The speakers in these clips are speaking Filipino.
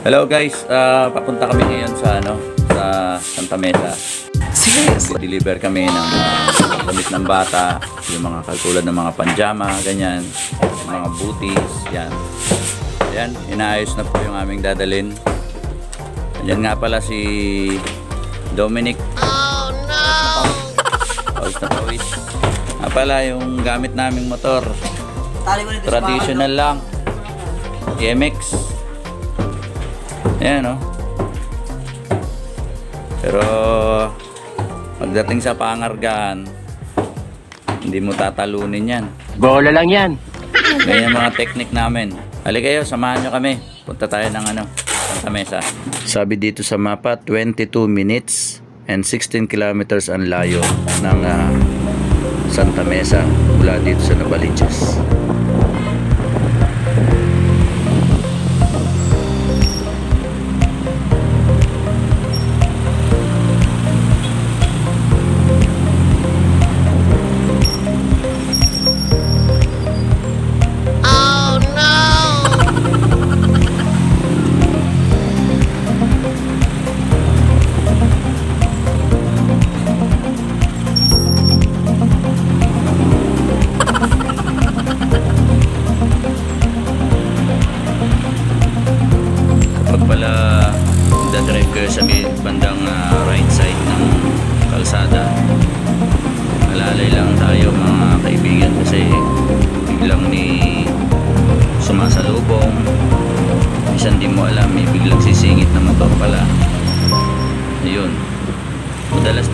Hello guys, papunta kami ngayon sa sa Santa Mesa. Seriously? Deliver kami ng damit ng bata, yung mga katulad ng mga panjama, ganyan, yung mga booties, yan. Ayan, inaayos na po yung aming dadalhin. Ayan nga pala si Dominic. Oh no! Pawis na pawis. Nga pala yung gamit naming motor. Traditional lang. EMX. Ayan o. Pero pagdating sa pangargaan, hindi mo tatalunin yan. Bola lang yan. Ganyan mga technique namin. Halika kayo, samahan nyo kami. Punta tayo ng Santa Mesa. Sabi dito sa mapa, 22 minutes and 16 kilometers ang layo ng Santa Mesa mula dito sa Novaliches. Dadrive kayo sa bandang right side ng kalsada, alalay lang tayo mga kaibigan kasi biglang may sumasalubong, minsan di mo alam, may biglang sisingit na motor pala. Ayun, madalas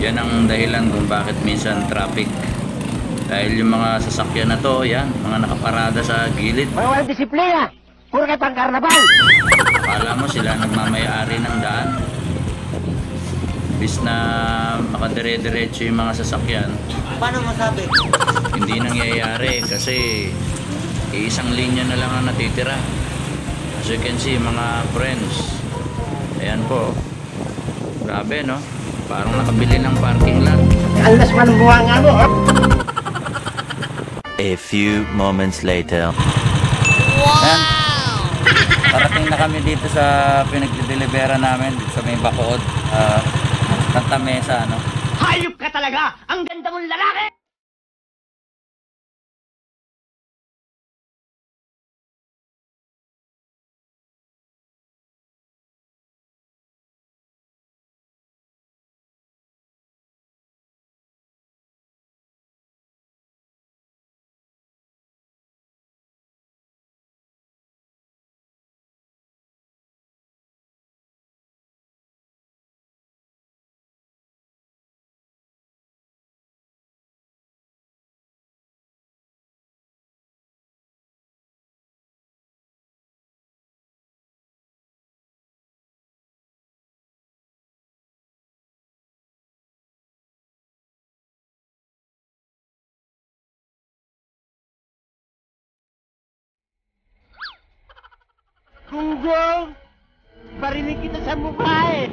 yan ang dahilan kung bakit minsan traffic. Dahil yung mga sasakyan na to, yan, mga nakaparada sa gilid. Walang disiplina! Puro kayo pang karnaval! Akala mo sila nagmamayari ng daan. Bis na makadire-diretso yung mga sasakyan. Paano masabi? Hindi nangyayari kasi isang linya na lang ang natitira. As you can see mga friends, ayan po, grabe no, parang nakabili ng parking lot. Alas man buha nga mo, ha? A few moments later. Ayan, parating na kami dito sa pinagdidelibera namin dito sa may Bacood, Santa Mesa, no? Hayop ka talaga! Ang ganda mong lalaki! Kunggong! Barinig kita sa mukha eh!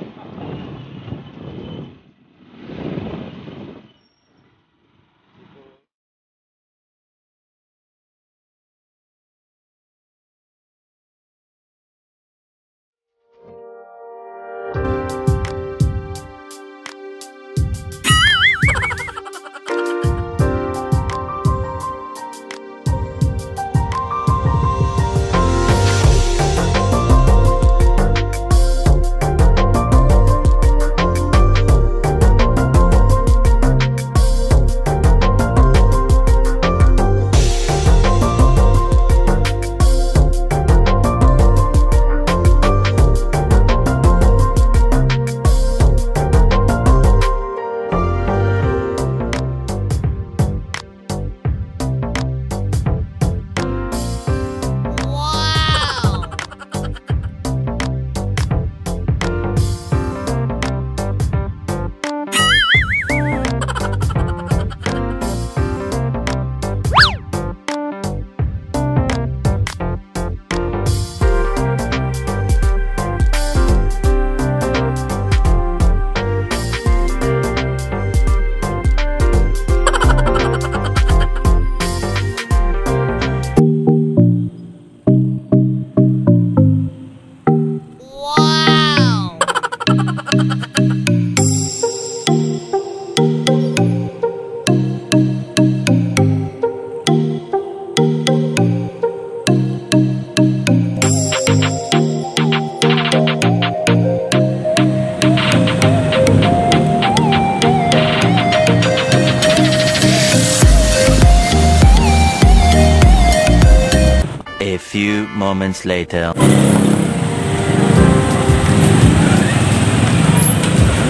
moments later.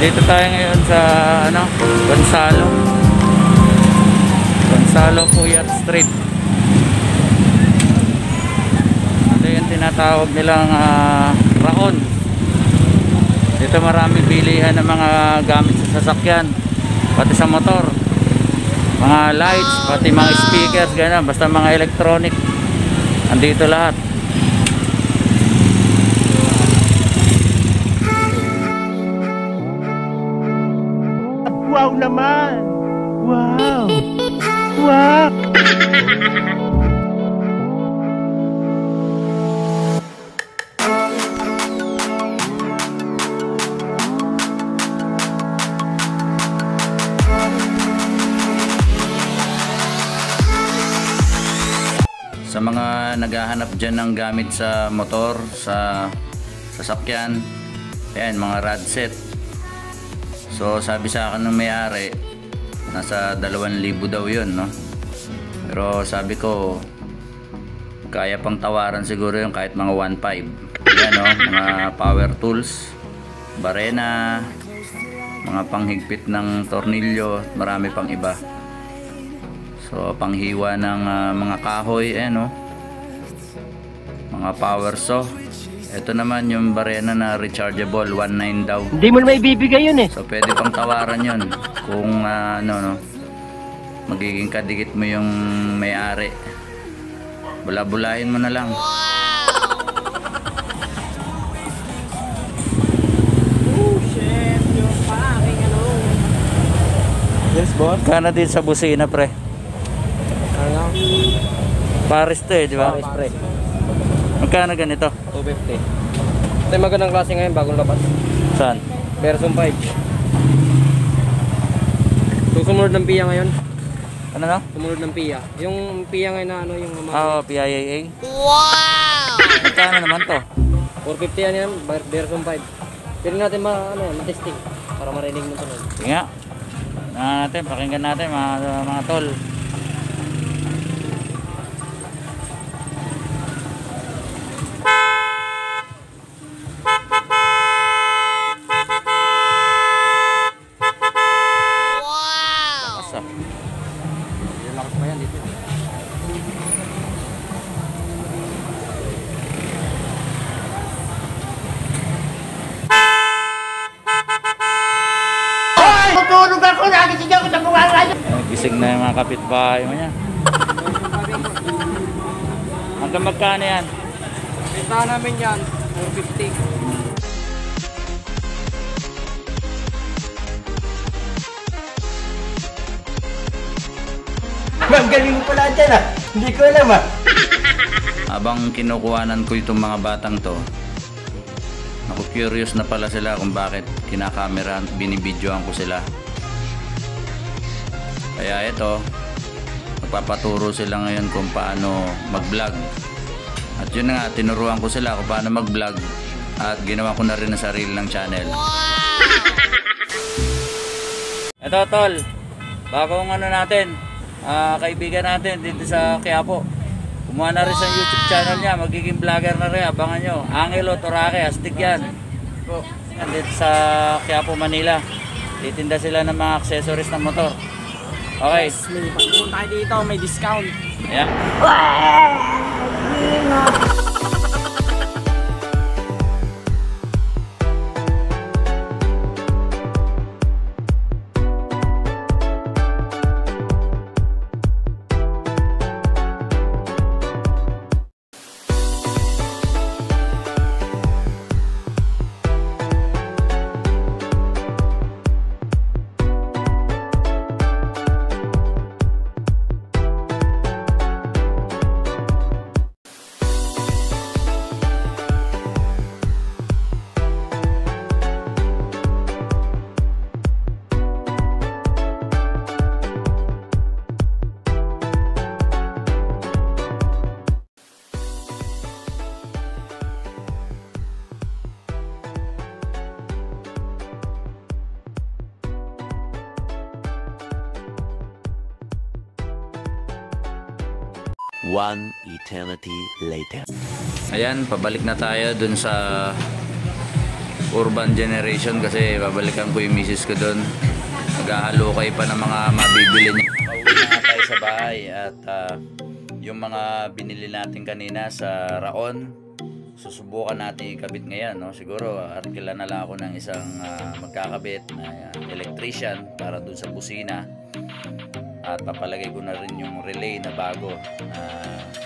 Dito tayo ngayon sa Gonzalo Puyat Street. Ito yung tinatawag nilang Raon. Dito marami bilihan ng mga gamit sa sasakyan, pati sa motor, mga lights, pati mga speakers, gano'n, basta mga electronic, andito lahat. Wow naman! Wow! Wow! Sa mga naghahanap dyan ng gamit sa motor, sa sasakyan, ayan, mga rad set. So sabi sa akin ng may-ari, nasa 2,000 daw yun, no? Pero sabi ko, kaya pang tawaran siguro yung kahit mga 1,500. Ayan, no? Mga power tools, barena, mga panghigpit ng tornilyo, marami pang iba. So panghiwa ng mga kahoy, no? Mga power saw. Ito naman yung barena na rechargeable, 1,900 daw. Hindi mo na may bibigay yun eh. So pwede pang tawaran yun kung magiging kadikit mo yung may-ari. Bula-bulahin mo na lang. Oh shit, yung paaking ano. Yes, boss. Kana din sa busina, pre. Ano? Paris to di ba? Paris, pre. Magkano ganito? 250. Ito yung magandang klase ngayon, bagong labas. Saan? Version 5. Sumunod ng PIA ngayon. Ano na? Sumunod ng PIA. Yung PIA ngayon na ano, yung PIAA. Wow! Magkano naman to? 450 yan yan, version 5. Pero natin matesting para marinig mo ito. Sige nga. Pakinggan natin mga tol. Lakas pa yan dito. Tutulog ako, nagising ako sa mukha ngayon. Gising na yung mga kapitbahay mo niya. Hanggang magkano yan? Bentahan namin yan, 450. Ang galing mo pala dyan ah. Hindi ko alam ah. Habang kinukuhanan ko itong mga batang to, ako curious na pala sila kung bakit kinakamera at binibidyoan ko sila. Kaya ito, magpapaturo sila ngayon kung paano mag-vlog. At yun na nga, tinuruan ko sila kung paano mag-vlog at ginawa ko na rin na sarili ng channel. Ito tol, bagong natin, kaibigan natin dito sa Quiapo. Kumuha na rin sa YouTube channel niya, magiging vlogger na rin, abangan nyo. Angelo Torraque, astig yan. Yan dito sa Quiapo, Manila. Titinda sila ng mga accessories ng motor. Okay. May pagpunta tayo dito, may discount. Ayan. One eternity later. Ayan, pabalik na tayo dun sa urban generation kasi babalikan ko yung misis ko dun. Nag-aalokay pa ng mga mabibili niya. Pauwi na nga tayo sa bahay at yung mga binili natin kanina sa Raon, susubukan natin ikabit ngayon, no? Siguro arkila na lang ako ng isang magkakabit na electrician para dun sa busina. At papalagay ko na rin yung relay na bago na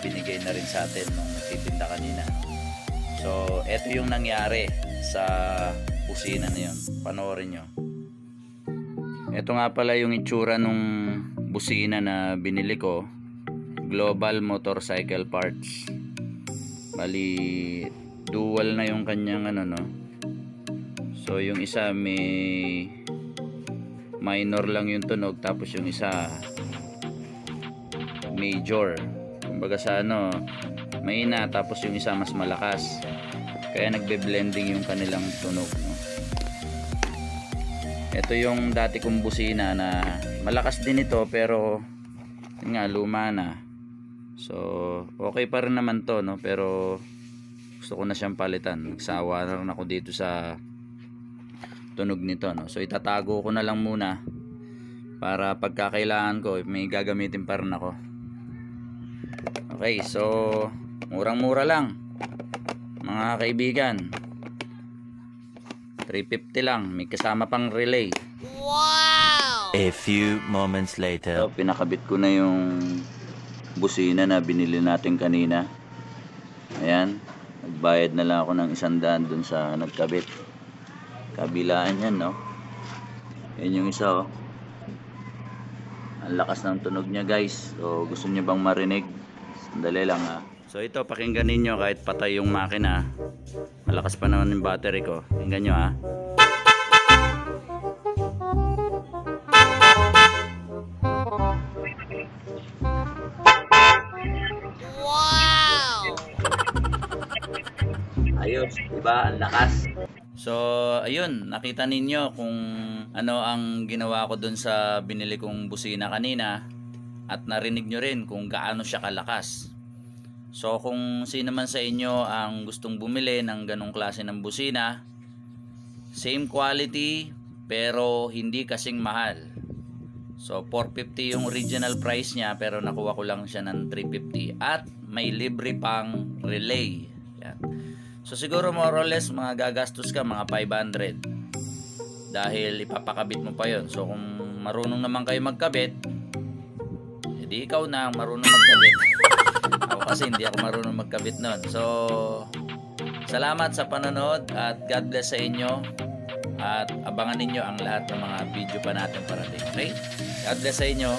binigay na rin sa atin nung nagtitinda kanina. So, eto yung nangyari sa busina na yun. Panoorin nyo. Ito nga pala yung itsura nung busina na binili ko. Global Motorcycle Parts. Bali, dual na yung kanyang ano, no. So, yung isa may minor lang yung tunog, tapos yung isa major. Kumbaga sa ano, mahina, tapos yung isa mas malakas. Kaya nagbe-blending yung kanilang tunog, no? Ito yung dati kong busina na malakas din ito pero yun nga, luma na. So okay pa rin naman to, no? Pero gusto ko na siyang palitan. Nagsawa na rin ako dito sa tunog nito, no? So itatago ko na lang muna para pagkakailangan ko may gagamitin pa rin ako. Okay, so murang-mura lang mga kaibigan. 350 lang, may kasama pang relay. Wow! A few moments later. So pinakabit ko na yung busina na binili natin kanina. Ayan, nagbayad na lang ako ng 100 dun sa nagkabit. Kabilaan yan, no? Yan yung isa, oh. Ang lakas ng tunog niya, guys. So gusto niyo bang marinig? Sandali lang, ha. So ito, pakinggan ninyo kahit patay yung makina. Malakas pa naman yung battery ko. Pakinggan nyo, ha. Wow! Ayos, diba? Ang lakas. So, ayun, nakita ninyo kung ano ang ginawa ko dun sa binili kong busina kanina at narinig nyo rin kung gaano siya kalakas. So, kung sino man sa inyo ang gustong bumili ng ganong klase ng busina, same quality pero hindi kasing mahal. So, 450 yung original price niya pero nakuha ko lang siya ng 350 at may libre pang relay. Yan. So siguro more or less mga gagastos ka mga 500 dahil ipapakabit mo pa yon. So kung marunong naman kayo magkabit, edi ikaw na ang marunong magkabit. Ako kasi hindi ako marunong magkabit nun. So salamat sa panonood at God bless sa inyo at abangan ninyo ang lahat ng mga video pa natin parating. Okay? God bless sa inyo.